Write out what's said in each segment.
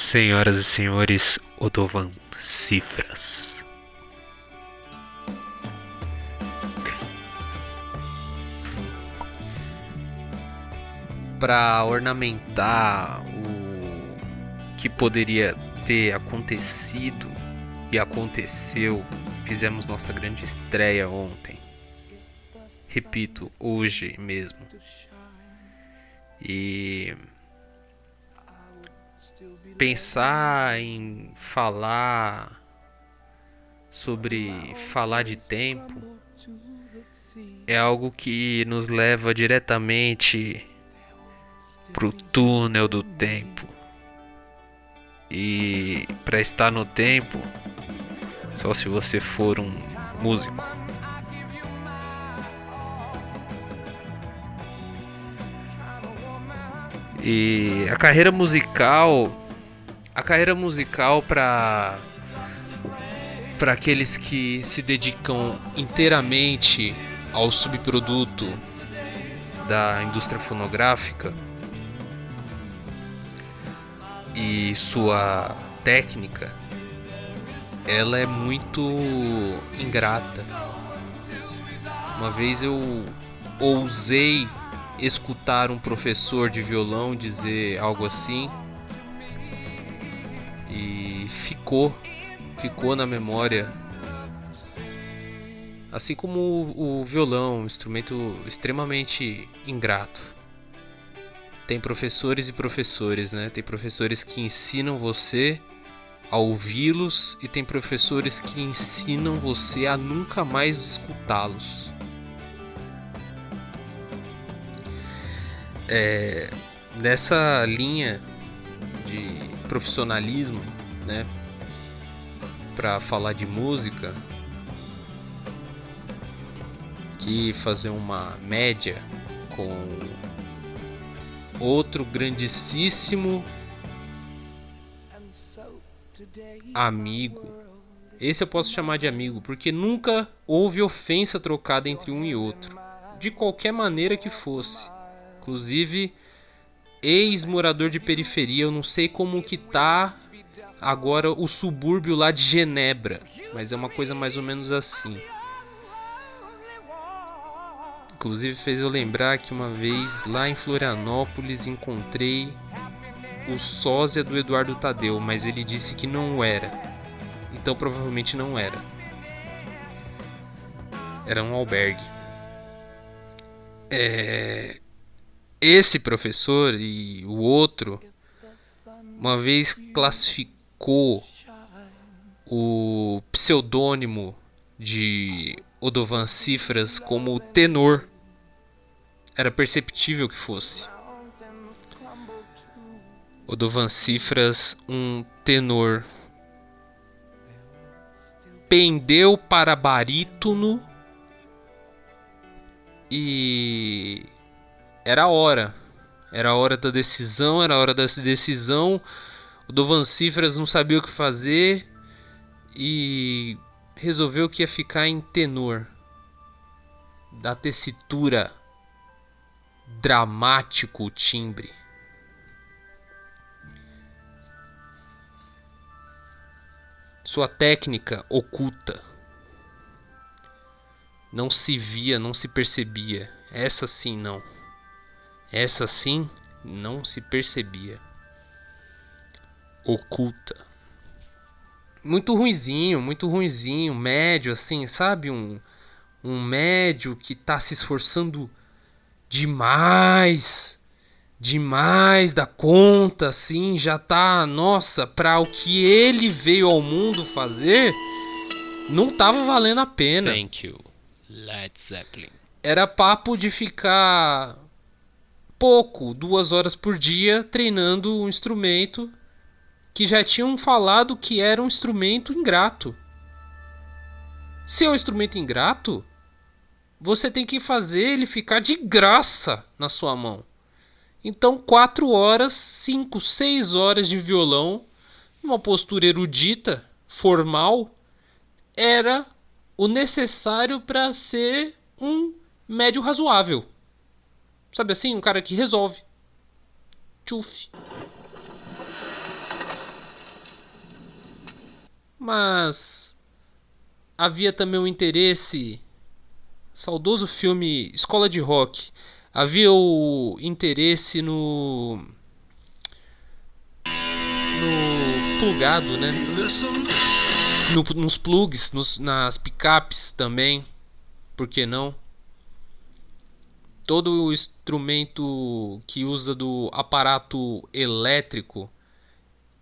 Senhoras e senhores, Odovan Cifras. Para ornamentar o que poderia ter acontecido e aconteceu, fizemos nossa grande estreia ontem. Repito, hoje mesmo. E pensar em falar sobre falar de tempo é algo que nos leva diretamente pro túnel do tempo. E para estar no tempo, só se você for um músico. E a carreira musical para aqueles que se dedicam inteiramente ao subproduto da indústria fonográfica e sua técnica, ela é muito ingrata. Uma vez eu ousei escutar um professor de violão dizer algo assim e ficou na memória. Assim como o violão, um instrumento extremamente ingrato. Tem professores e professores, né? Tem professores que ensinam você a ouvi-los e tem professores que ensinam você a nunca mais escutá-los. Nessa linha de profissionalismo, né, para falar de música, que fazer uma média com outro grandíssimo amigo. Esse eu posso chamar de amigo porque nunca houve ofensa trocada entre um e outro, de qualquer maneira que fosse. Inclusive, ex-morador de periferia, eu não sei como que tá agora o subúrbio lá de Genebra, mas é uma coisa mais ou menos assim. Inclusive fez eu lembrar que uma vez lá em Florianópolis encontrei o sósia do Eduardo Tadeu, mas ele disse que não era. Então provavelmente não era. Era um albergue. Esse professor e o outro uma vez classificou o pseudônimo de Odovan Cifras como tenor. Era perceptível que fosse Odovan Cifras um tenor. Pendeu para barítono e era a hora da decisão, era a hora dessa decisão. O Odovan Cifras não sabia o que fazer e resolveu que ia ficar em tenor, da tessitura, dramático timbre. Sua técnica oculta não se via, não se percebia. Essa sim não. Essa sim não se percebia. Oculta. Muito ruinzinho, médio assim, sabe? Um médio que tá se esforçando demais da conta, assim, já tá, nossa, pra o que ele veio ao mundo fazer, não tava valendo a pena. Thank you, Led Zeppelin. Era papo de ficar 2 horas por dia treinando um instrumento que já tinham falado que era um instrumento ingrato. Se é um instrumento ingrato, você tem que fazer ele ficar de graça na sua mão. Então 4 horas, 5, 6 horas de violão, numa postura erudita, formal, era o necessário para ser um médio razoável. Sabe assim, um cara que resolve. Tchuf. Mas havia também um interesse, saudoso filme Escola de Rock. Havia o interesse no plugado, né? Nos plugs, nas picapes também. Por que não? Todo o instrumento que usa do aparato elétrico,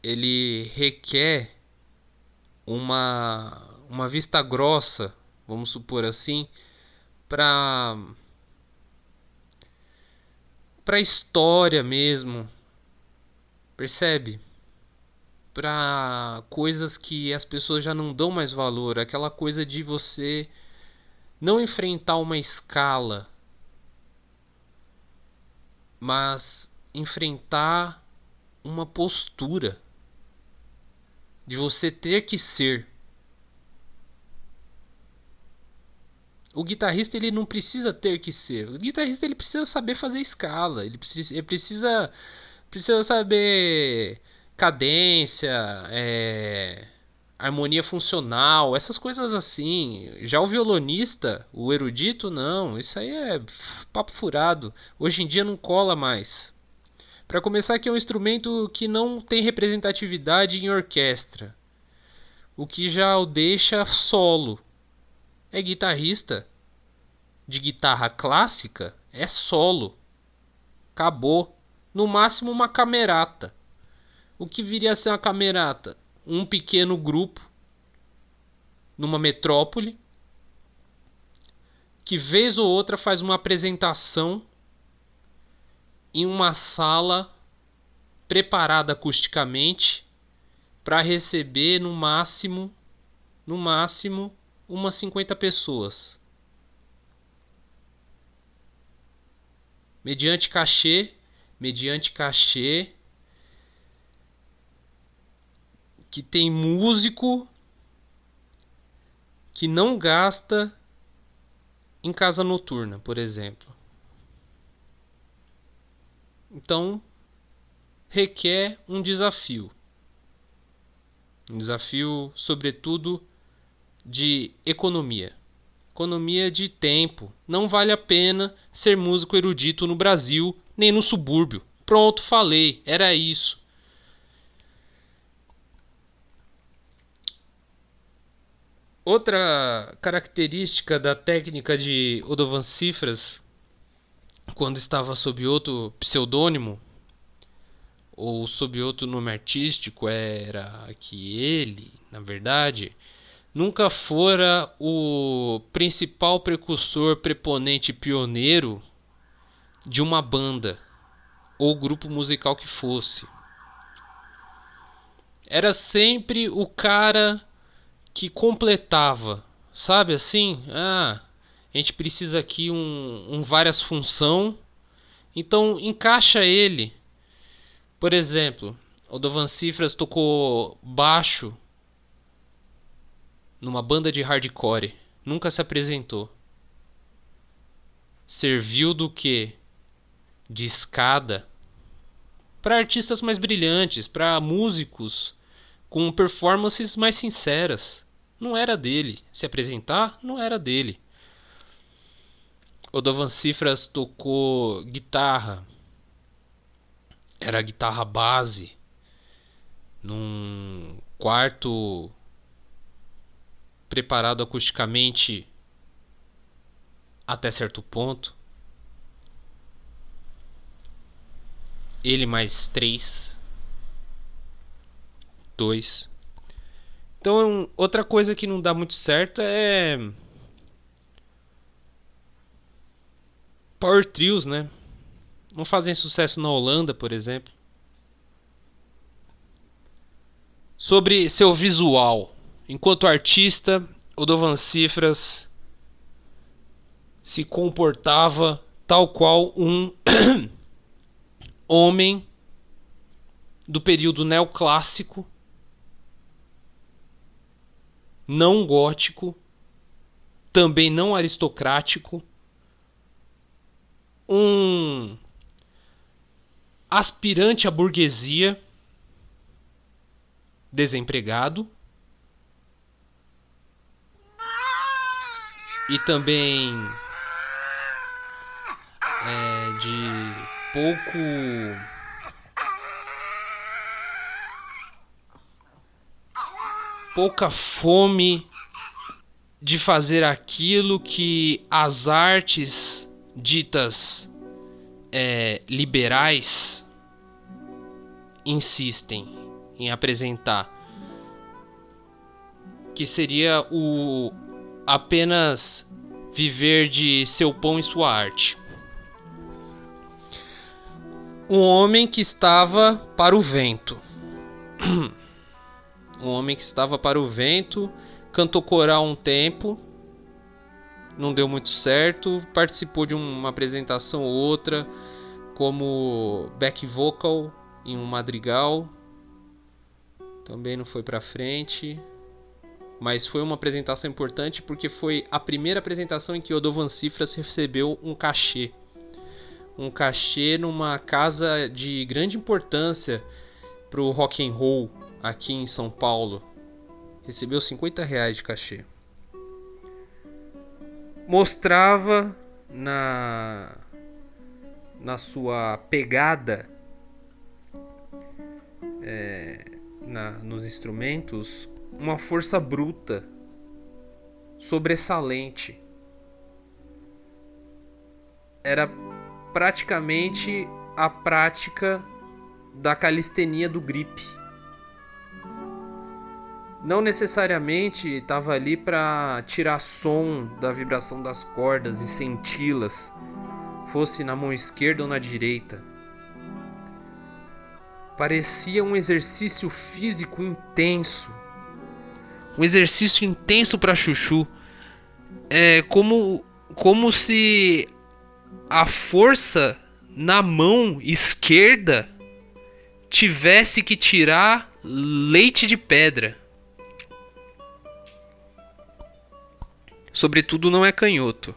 ele requer uma vista grossa, vamos supor assim, para história mesmo, percebe? Para coisas que as pessoas já não dão mais valor, aquela coisa de você não enfrentar uma escala, mas enfrentar uma postura de você ter que ser. O guitarrista ele não precisa ter que ser. O guitarrista ele precisa saber fazer escala. Ele precisa saber cadência, harmonia funcional, essas coisas assim. Já o violonista, o erudito, não. Isso aí é papo furado. Hoje em dia não cola mais. Para começar, que é um instrumento que não tem representatividade em orquestra, o que já o deixa solo. É guitarrista de guitarra clássica, é solo. Acabou. No máximo uma camerata. O que viria a ser uma camerata? Um pequeno grupo numa metrópole que vez ou outra faz uma apresentação em uma sala preparada acusticamente para receber no máximo umas 50 pessoas. Mediante cachê que tem músico que não gasta em casa noturna, por exemplo. Então, requer um desafio. Um desafio, sobretudo, de economia. Economia de tempo. Não vale a pena ser músico erudito no Brasil, nem no subúrbio. Pronto, falei. Era isso. Outra característica da técnica de Odovan Cifras, quando estava sob outro pseudônimo ou sob outro nome artístico, era que ele, na verdade, nunca fora o principal precursor, preponente, pioneiro de uma banda ou grupo musical que fosse. Era sempre o cara que completava, sabe assim? A gente precisa aqui um várias função, então encaixa ele. Por exemplo, o Dovan Cifras tocou baixo numa banda de hardcore, nunca se apresentou. Serviu do que? De escada para artistas mais brilhantes, para músicos com performances mais sinceras. Não era dele. Se apresentar, não era dele. O Dovan Cifras tocou guitarra. Era guitarra base. Num quarto preparado acusticamente até certo ponto. Ele mais 3. 2. Então, outra coisa que não dá muito certo é power trios, né? Não fazem sucesso na Holanda, por exemplo. Sobre seu visual. Enquanto artista, o Dovan Cifras se comportava tal qual um homem do período neoclássico, não gótico, também não aristocrático, um aspirante à burguesia, desempregado, e também de pouca fome de fazer aquilo que as artes ditas liberais insistem em apresentar, que seria o apenas viver de seu pão e sua arte. Um homem que estava para o vento. Um homem que estava para o vento, cantou coral um tempo, não deu muito certo, participou de uma apresentação ou outra como back vocal em um madrigal, também não foi para frente, mas foi uma apresentação importante porque foi a primeira apresentação em que Odovan Cifras recebeu um cachê numa casa de grande importância pro rock and roll aqui em São Paulo. Recebeu R$50 de cachê. Mostrava na sua pegada nos instrumentos uma força bruta, sobressalente. Era praticamente a prática da calistenia do grip. Não necessariamente estava ali para tirar som da vibração das cordas e senti-las, fosse na mão esquerda ou na direita. Parecia um exercício físico intenso. Um exercício intenso para Chuchu. Como se a força na mão esquerda tivesse que tirar leite de pedra. Sobretudo não é canhoto.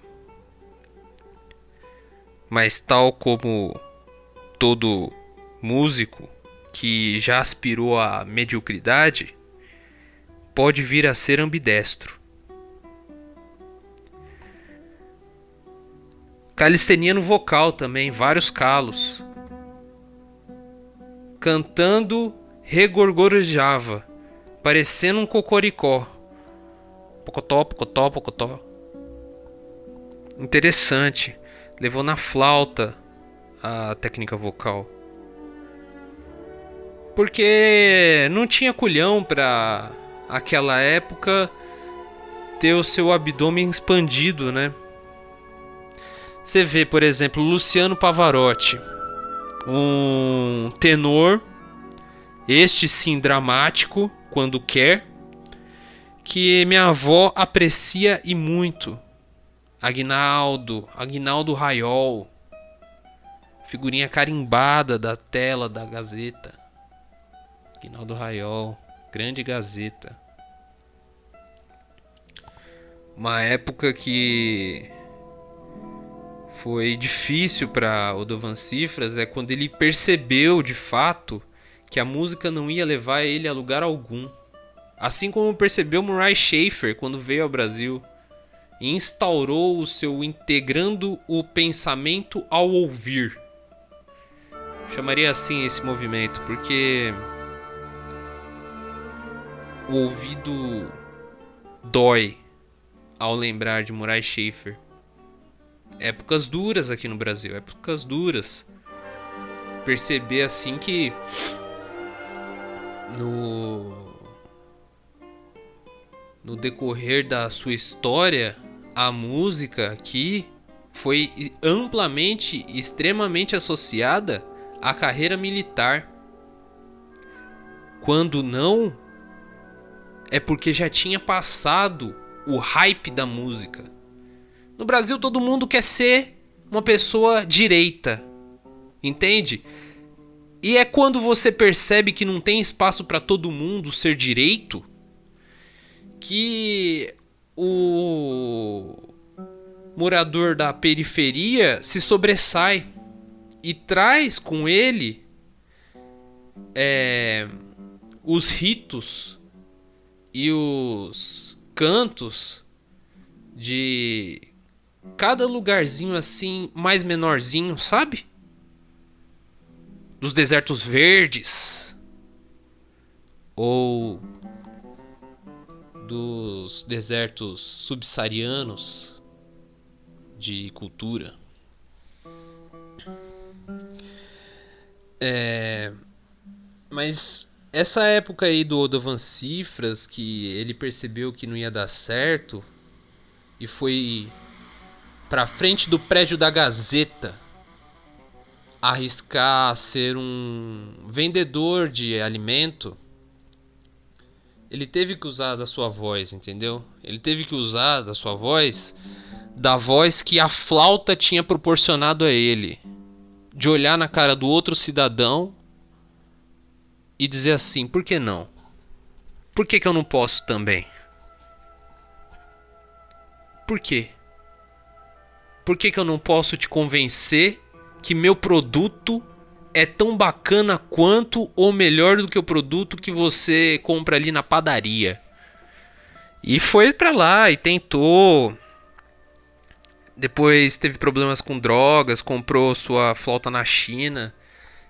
Mas tal como todo músico que já aspirou à mediocridade, pode vir a ser ambidestro. Calistenia no vocal também, vários calos. Cantando regorgorejava, parecendo um cocoricó. Pocotó, pocotó, pocotó. Interessante. Levou na flauta a técnica vocal. Porque não tinha culhão pra aquela época ter o seu abdômen expandido, né? Você vê, por exemplo, Luciano Pavarotti, um tenor, este sim dramático, quando quer, que minha avó aprecia e muito. Aguinaldo Raiol, figurinha carimbada da tela da Gazeta. Aguinaldo Raiol, grande Gazeta. Uma época que foi difícil para Odovan Cifras é quando ele percebeu de fato que a música não ia levar ele a lugar algum. Assim como percebeu Murray Schafer quando veio ao Brasil e instaurou o seu integrando o pensamento ao ouvir. Chamaria assim esse movimento, porque o ouvido dói ao lembrar de Murray Schafer. Épocas duras aqui no Brasil, épocas duras. Perceber assim que no decorrer da sua história, a música aqui foi amplamente, extremamente associada à carreira militar. Quando não, é porque já tinha passado o hype da música. No Brasil todo mundo quer ser uma pessoa direita, entende? E é quando você percebe que não tem espaço para todo mundo ser direito que o morador da periferia se sobressai e traz com ele os ritos e os cantos de cada lugarzinho assim, mais menorzinho, sabe? Dos desertos verdes. Ou dos desertos subsaarianos de cultura. Mas essa época aí do Odovan Cifras, que ele percebeu que não ia dar certo e foi pra frente do prédio da Gazeta arriscar ser um vendedor de alimento, ele teve que usar da sua voz, entendeu? Ele teve que usar da sua voz, da voz que a flauta tinha proporcionado a ele, de olhar na cara do outro cidadão e dizer assim: por que não? Por que eu não posso também? Por quê? Por que eu não posso te convencer que meu produto é tão bacana quanto ou melhor do que o produto que você compra ali na padaria? E foi pra lá e tentou. Depois teve problemas com drogas, comprou sua flauta na China,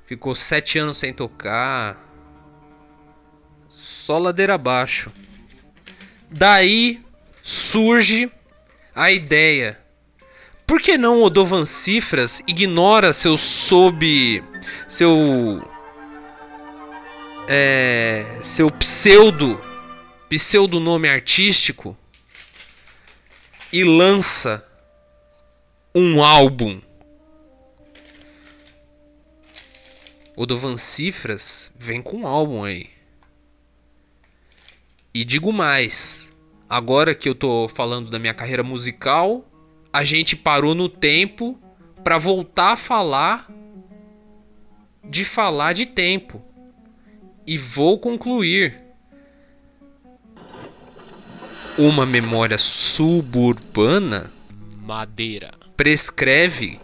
ficou 7 anos sem tocar. Só ladeira abaixo. Daí surge a ideia: por que não Odovan Cifras ignora seu pseudo nome artístico e lança um álbum? Odovan Cifras vem com um álbum aí. E digo mais, agora que eu tô falando da minha carreira musical, a gente parou no tempo pra voltar a falar de tempo. E vou concluir. Uma memória suburbana Madeira. prescreve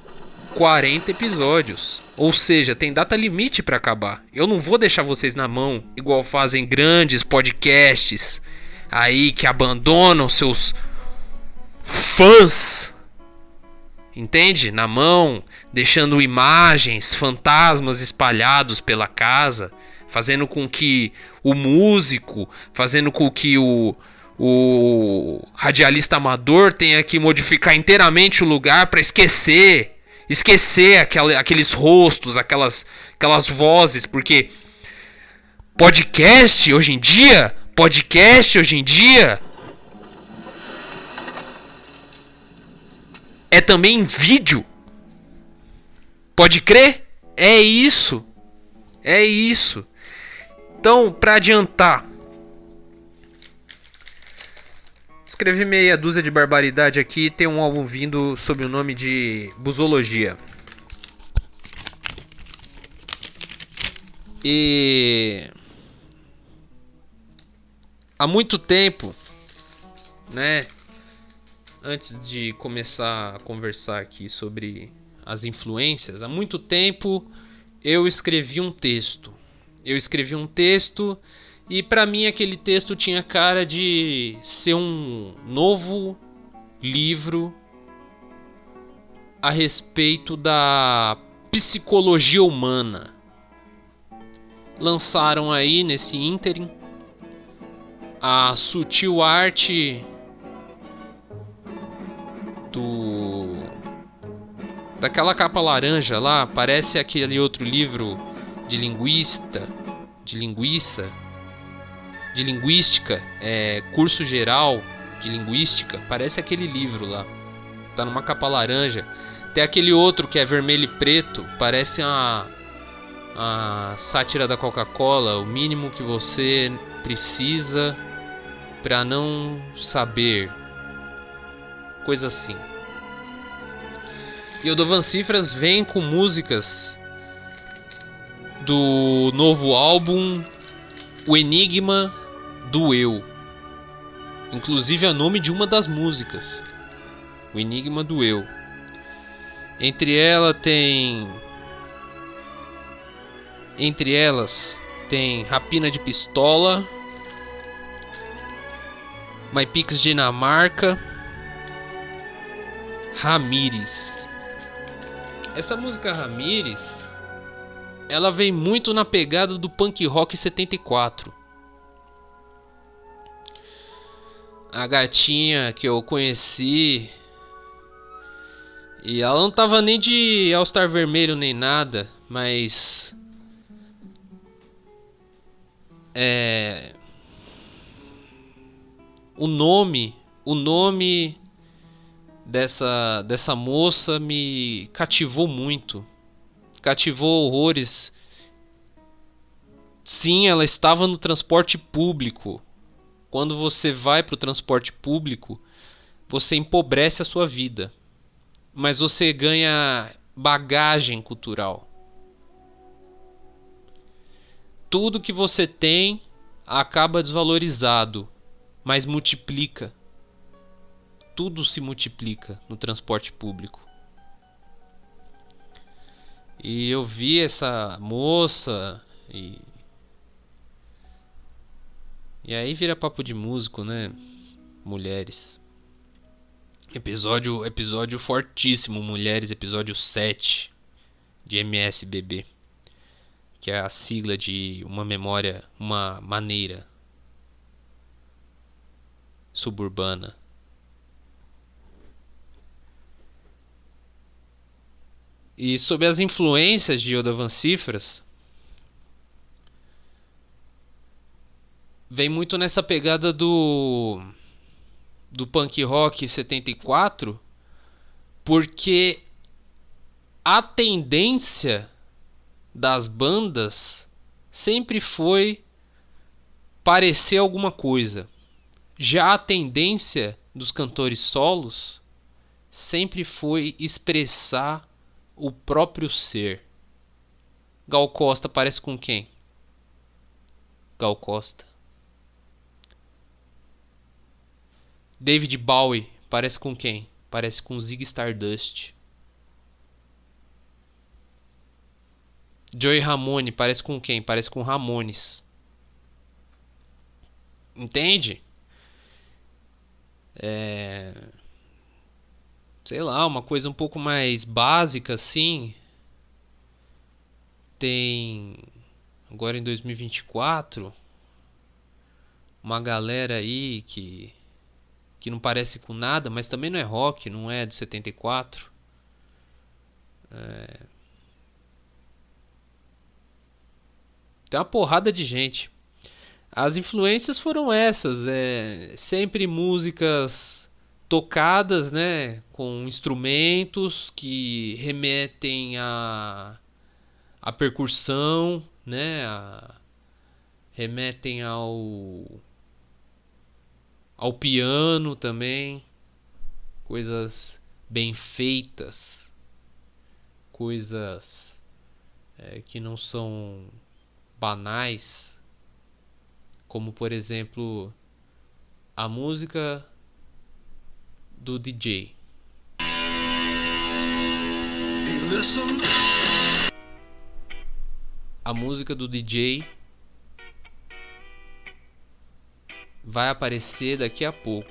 40 episódios. Ou seja, tem data limite pra acabar. Eu não vou deixar vocês na mão, igual fazem grandes podcasts aí que abandonam seus fãs, entende? Na mão, deixando imagens, fantasmas espalhados pela casa, fazendo com que o músico, fazendo com que o radialista amador tenha que modificar inteiramente o lugar para esquecer aqueles rostos, aquelas vozes, porque podcast hoje em dia é também vídeo. Pode crer? É isso. Então, para adiantar, escrevi meia dúzia de barbaridade aqui. Tem um álbum vindo sob o nome de Busologia. E há muito tempo, né, antes de começar a conversar aqui sobre as influências, há muito tempo eu escrevi um texto. E pra mim aquele texto tinha cara de ser um novo livro a respeito da psicologia humana. Lançaram aí nesse ínterim a sutil arte daquela capa laranja lá, parece aquele outro livro de linguística, curso geral de linguística, parece aquele livro lá, tá numa capa laranja. Tem aquele outro que é vermelho e preto, parece a sátira da Coca-Cola, o mínimo que você precisa pra não saber, coisa assim. E o Odovan Cifras vem com músicas do novo álbum O Enigma do Eu. Inclusive é o nome de uma das músicas, O Enigma do Eu. Entre elas tem Rapina de Pistola, My Pix Dinamarca, Ramírez. Essa música Ramírez, ela vem muito na pegada do punk rock 74. A gatinha que eu conheci, e ela não tava nem de All Star vermelho nem nada, mas o nome dessa moça me cativou muito. Cativou horrores. Sim, ela estava no transporte público. Quando você vai para o transporte público, você empobrece a sua vida. Mas você ganha bagagem cultural. Tudo que você tem acaba desvalorizado, mas multiplica. Tudo se multiplica no transporte público. E eu vi essa moça e aí vira papo de músico, né? Mulheres. Episódio fortíssimo, Mulheres, episódio 7 de MSBB, que é a sigla de uma memória, uma maneira suburbana. E sobre as influências de Yoda Van Cifras, vem muito nessa pegada do punk rock 74, porque a tendência das bandas sempre foi parecer alguma coisa. Já a tendência dos cantores solos sempre foi expressar o próprio ser. Gal Costa parece com quem? Gal Costa. David Bowie parece com quem? Parece com Ziggy Stardust. Joey Ramone parece com quem? Parece com Ramones. Entende? Sei lá, uma coisa um pouco mais básica assim. Tem agora em 2024 uma galera aí que não parece com nada, mas também não é rock, não é do 74. Tem uma porrada de gente. As influências foram essas, sempre músicas tocadas, né, com instrumentos que remetem a percussão, né, remetem ao piano também, coisas bem feitas, coisas que não são banais, como por exemplo a música do DJ. A música do DJ vai aparecer daqui a pouco,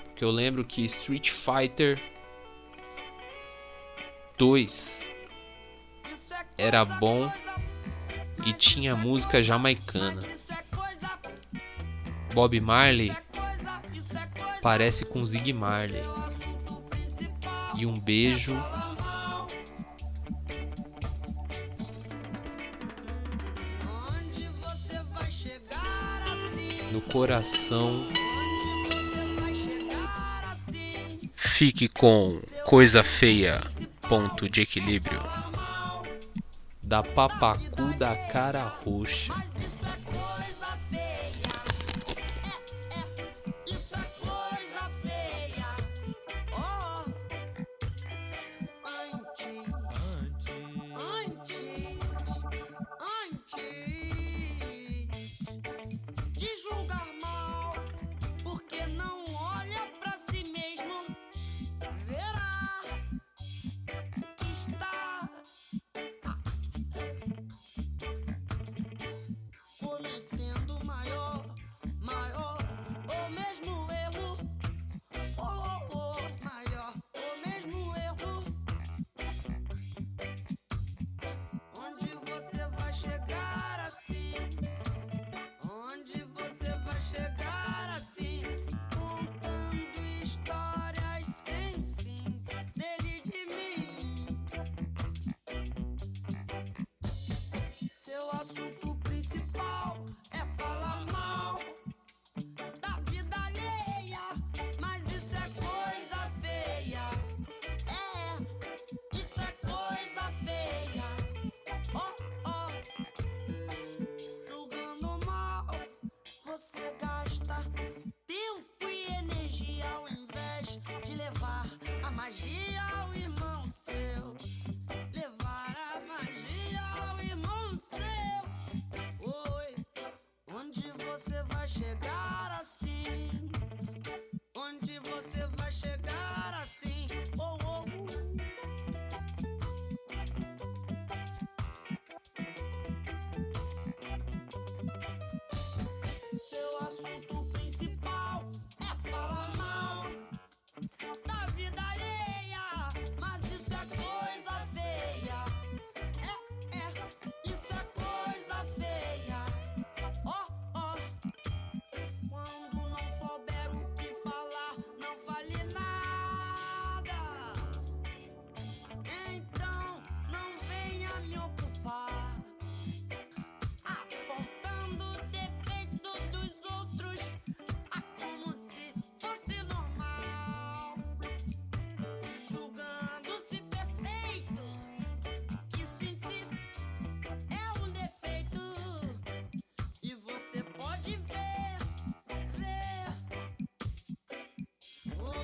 porque eu lembro que Street Fighter 2 era bom e tinha música jamaicana. Bob Marley parece com Ziggy Marley. E um beijo no coração. Fique com Coisa Feia, ponto de equilíbrio, da Papacu da Cara Roxa.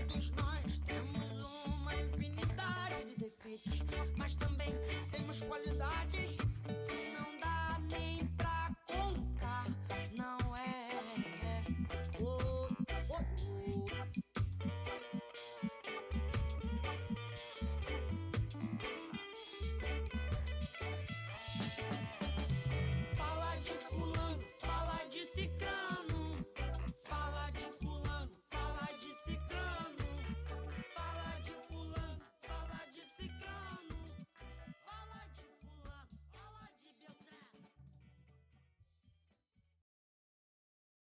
todos